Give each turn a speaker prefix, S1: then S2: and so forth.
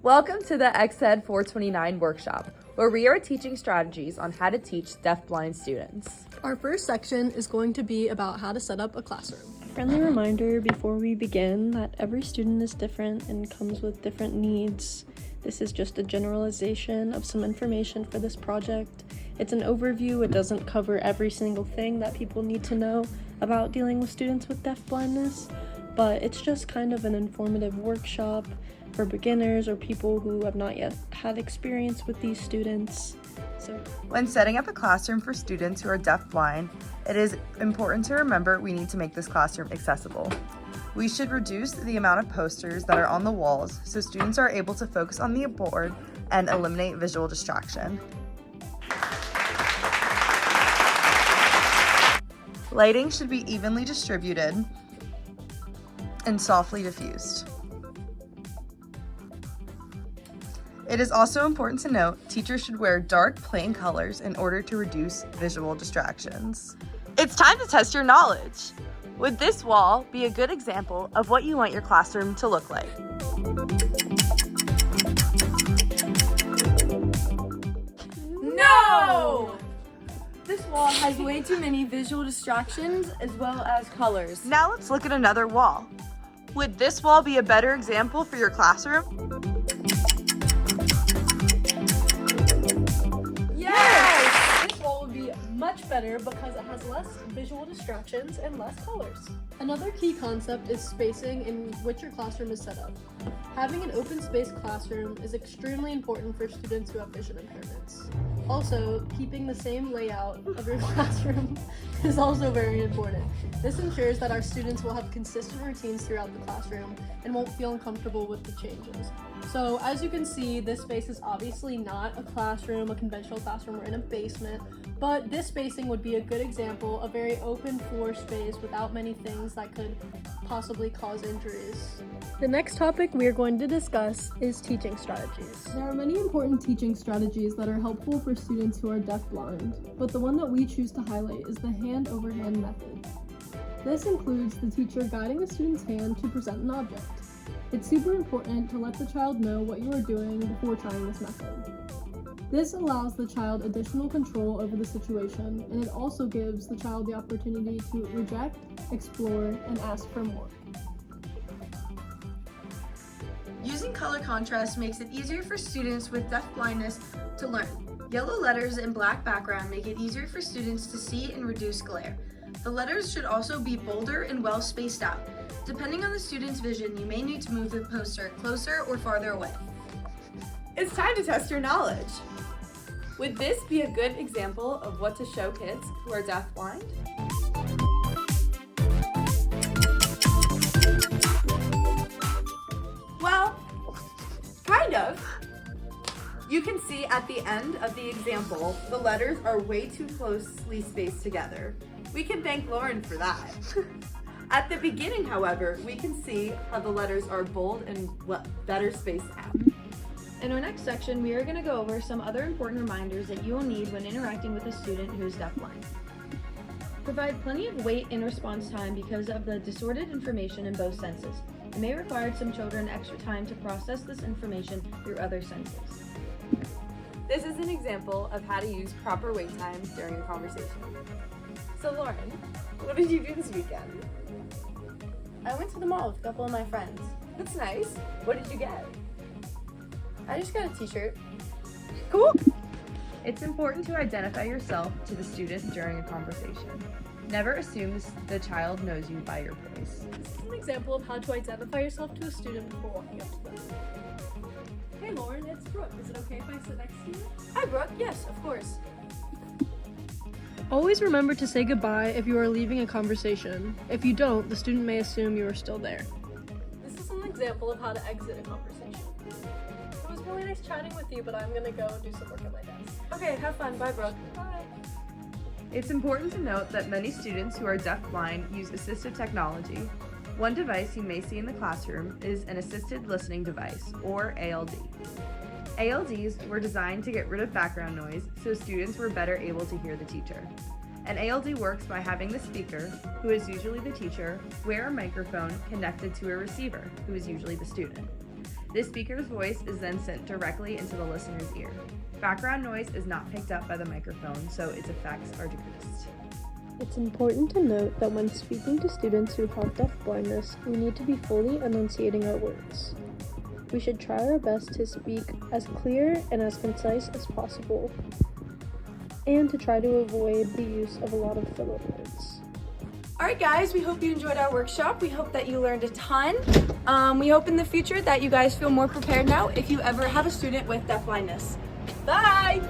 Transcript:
S1: Welcome to the Exed 429 workshop, where we are teaching strategies on how to teach deafblind students.
S2: Our first section is going to be about how to set up a classroom.
S3: Friendly reminder before we begin that every student is different and comes with different needs. This is just a generalization of some information for this project. It's an overview. It doesn't cover every single thing that people need to know about dealing with students with deafblindness, but it's just kind of an informative workshop for beginners or people who have not yet had experience with these students.
S1: When setting up a classroom for students who are deafblind, it is important to remember we need to make this classroom accessible. We should reduce the amount of posters that are on the walls so students are able to focus on the board and eliminate visual distraction. Lighting should be evenly distributed and softly diffused. It is also important to note teachers should wear dark, plain colors in order to reduce visual distractions. It's time to test your knowledge. Would this wall be a good example of what you want your classroom to look like?
S4: No! This wall has way too many visual distractions as well as colors.
S1: Now let's look at another wall. Would this wall be a better example for your classroom?
S2: Much better because it has less visual distractions and less colors. Another key concept is spacing in which your classroom is set up. Having an open space classroom is extremely important for students who have vision impairments. Also, keeping the same layout of your classroom is also very important. This ensures that our students will have consistent routines throughout the classroom and won't feel uncomfortable with the changes. So as you can see, this space is obviously not a classroom, a conventional classroom. We're in a basement, but this spacing would be a good example, a very open floor space without many things that could possibly cause injuries. The next topic we are going to discuss is teaching strategies. There are many important teaching strategies that are helpful for students who are deafblind, but the one that we choose to highlight is the hand-over-hand method. This includes the teacher guiding the student's hand to present an object. It's super important to let the child know what you are doing before trying this method. This allows the child additional control over the situation, and it also gives the child the opportunity to reject, explore, and ask for more.
S5: Using color contrast makes it easier for students with deafblindness to learn. Yellow letters and black background make it easier for students to see and reduce glare. The letters should also be bolder and well spaced out. Depending on the student's vision, you may need to move the poster closer or farther away.
S1: It's time to test your knowledge. Would this be a good example of what to show kids who are deafblind? Well, kind of. You can see at the end of the example, the letters are way too closely spaced together. We can thank Lauren for that. At the beginning, however, we can see how the letters are bold and better spaced out.
S6: In our next section, we are going to go over some other important reminders that you will need when interacting with a student who is deafblind. Provide plenty of wait and response time because of the disordered information in both senses. It may require some children extra time to process this information through other senses.
S1: This is an example of how to use proper wait times during a conversation. So Lauren, what did you do this weekend?
S4: I went to the mall with a couple of my friends.
S1: That's nice. What did you get?
S4: I just got a t-shirt.
S1: Cool. It's important to identify yourself to the student during a conversation. Never assume the child knows you by your voice.
S2: This is an example of how to identify yourself to a student before walking up to them. Hey Lauren, it's Brooke. Is it okay if I sit next to you?
S4: Hi Brooke, yes, of course.
S2: Always remember to say goodbye if you are leaving a conversation. If you don't, the student may assume you are still there. This is an example of how to exit a conversation. It was really nice chatting with you, but I'm gonna go and do some work at my desk.
S4: Okay, have fun. Bye, Brooke.
S2: Bye.
S1: It's important to note that many students who are deafblind use assistive technology. One device you may see in the classroom is an assisted listening device, or ALD. ALDs were designed to get rid of background noise so students were better able to hear the teacher. An ALD works by having the speaker, who is usually the teacher, wear a microphone connected to a receiver, who is usually the student. This speaker's voice is then sent directly into the listener's ear. Background noise is not picked up by the microphone, so its effects are decreased.
S3: It's important to note that when speaking to students who have deaf blindness, we need to be fully enunciating our words. We should try our best to speak as clear and as concise as possible, and to try to avoid the use of a lot of filler words.
S4: Alright guys, we hope you enjoyed our workshop. We hope that you learned a ton. We hope in the future that you guys feel more prepared now if you ever have a student with deaf blindness. Bye!